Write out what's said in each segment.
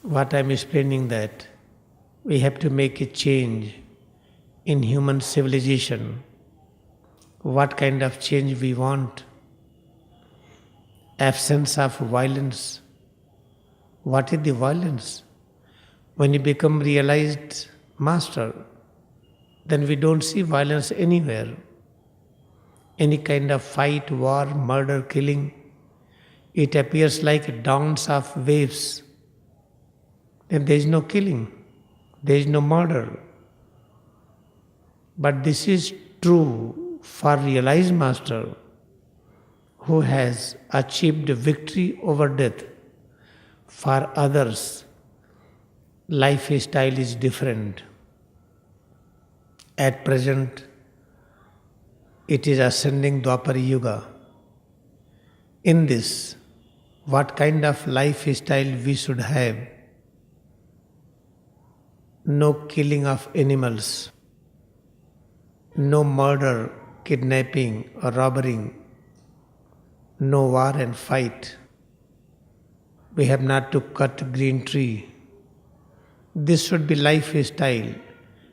What I'm explaining that we have to make a change in human civilization. What kind of change we want? Absence of violence. What is the violence? When you become realized master, then we don't see violence anywhere. Any kind of fight, war, murder, killing, it appears like dawns of waves. Then there is no killing, there is no murder. But this is true for realized master who has achieved victory over death. For others, lifestyle is different. At present, it is ascending Dwapara Yuga. In this, what kind of lifestyle we should have? No killing of animals, no murder, kidnapping or robbery, no war and fight. We have not to cut green tree. This should be lifestyle,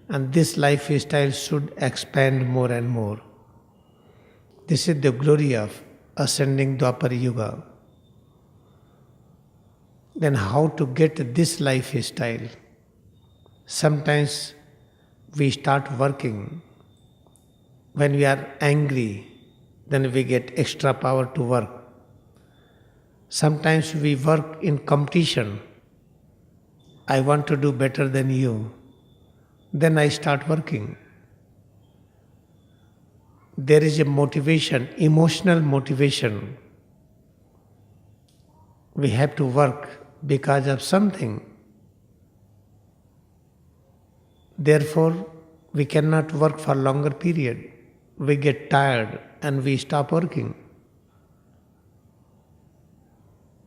and this lifestyle should expand more and more. This is the glory of ascending Dwapara Yuga. Then how to get this lifestyle? Sometimes we start working. When we are angry, then we get extra power to work. Sometimes we work in competition. I want to do better than you. Then I start working. There is a motivation, emotional motivation. We have to work because of something. Therefore, we cannot work for longer period. We get tired and we stop working.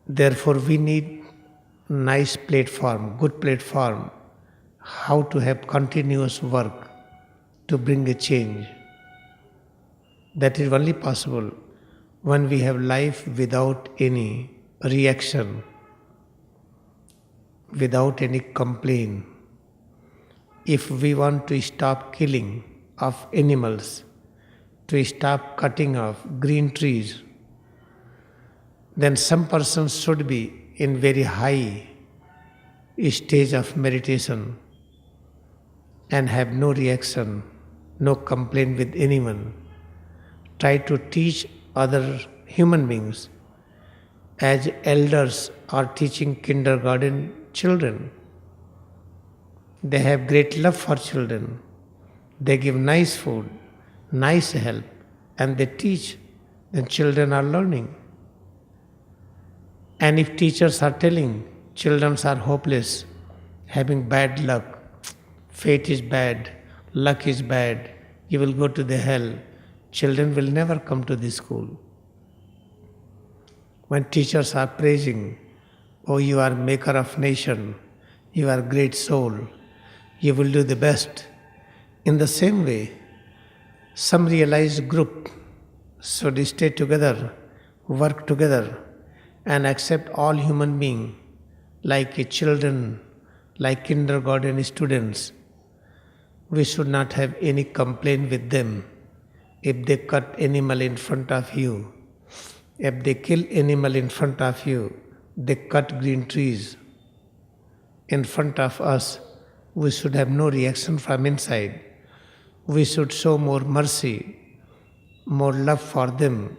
Therefore, we need nice platform, good platform, how to have continuous work to bring a change. That is only possible when we have life without any reaction, without any complaint. If we want to stop killing of animals, to stop cutting off green trees, then some persons should be in very high stage of meditation and have no reaction, no complaint with anyone. Try to teach other human beings as elders are teaching kindergarten children. They have great love for children. They give nice food, nice help, and they teach. Then children are learning. And if teachers are telling children are hopeless, having bad luck, fate is bad, luck is bad, you will go to the hell, children will never come to the school. When teachers are praising, oh, you are maker of nation, you are great soul, you will do the best. In the same way, some realized group should stay together, work together, and accept all human beings like children, like kindergarten students. We should not have any complaint with them. If they cut animal in front of you, if they kill animal in front of you, they cut green trees in front of us, we should have no reaction from inside. We should show more mercy, more love for them,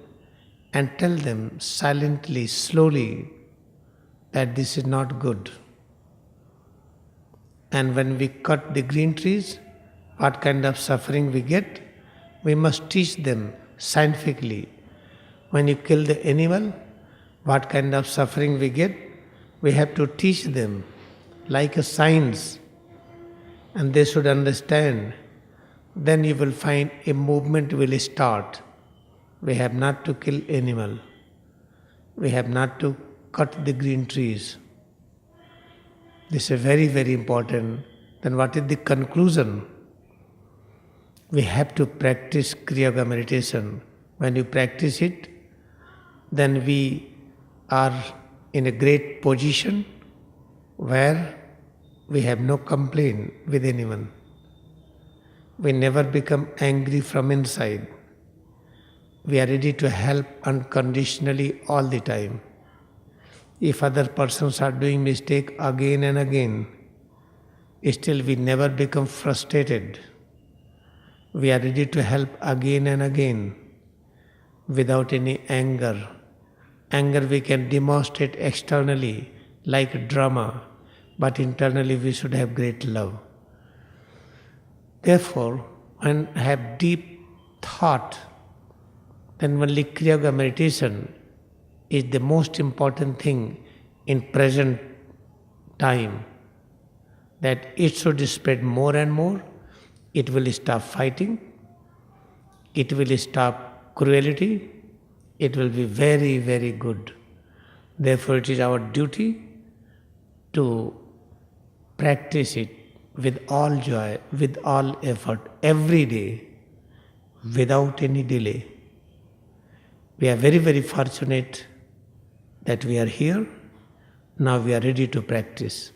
and tell them silently, slowly, that this is not good. And when we cut the green trees, what kind of suffering we get? We must teach them scientifically. When you kill the animal, what kind of suffering we get? We have to teach them like a science, and they should understand. Then you will find a movement will start. We have not to kill animal. We have not to cut the green trees. This is very, very important. Then what is the conclusion? We have to practice Kriya Yoga meditation. When you practice it, then we are in a great position where we have no complaint with anyone. We never become angry from inside. We are ready to help unconditionally all the time. If other persons are doing mistake again and again, still we never become frustrated. We are ready to help again and again without any anger. Anger we can demonstrate externally like drama, but internally we should have great love. Therefore, when I have deep thought, then only Kriya Yoga meditation is the most important thing in present time, that it should spread more and more. It will stop fighting, it will stop cruelty, it will be very, very good. Therefore, it is our duty to practice it with all joy, with all effort, every day, without any delay. We are very, very fortunate that we are here. Now we are ready to practice.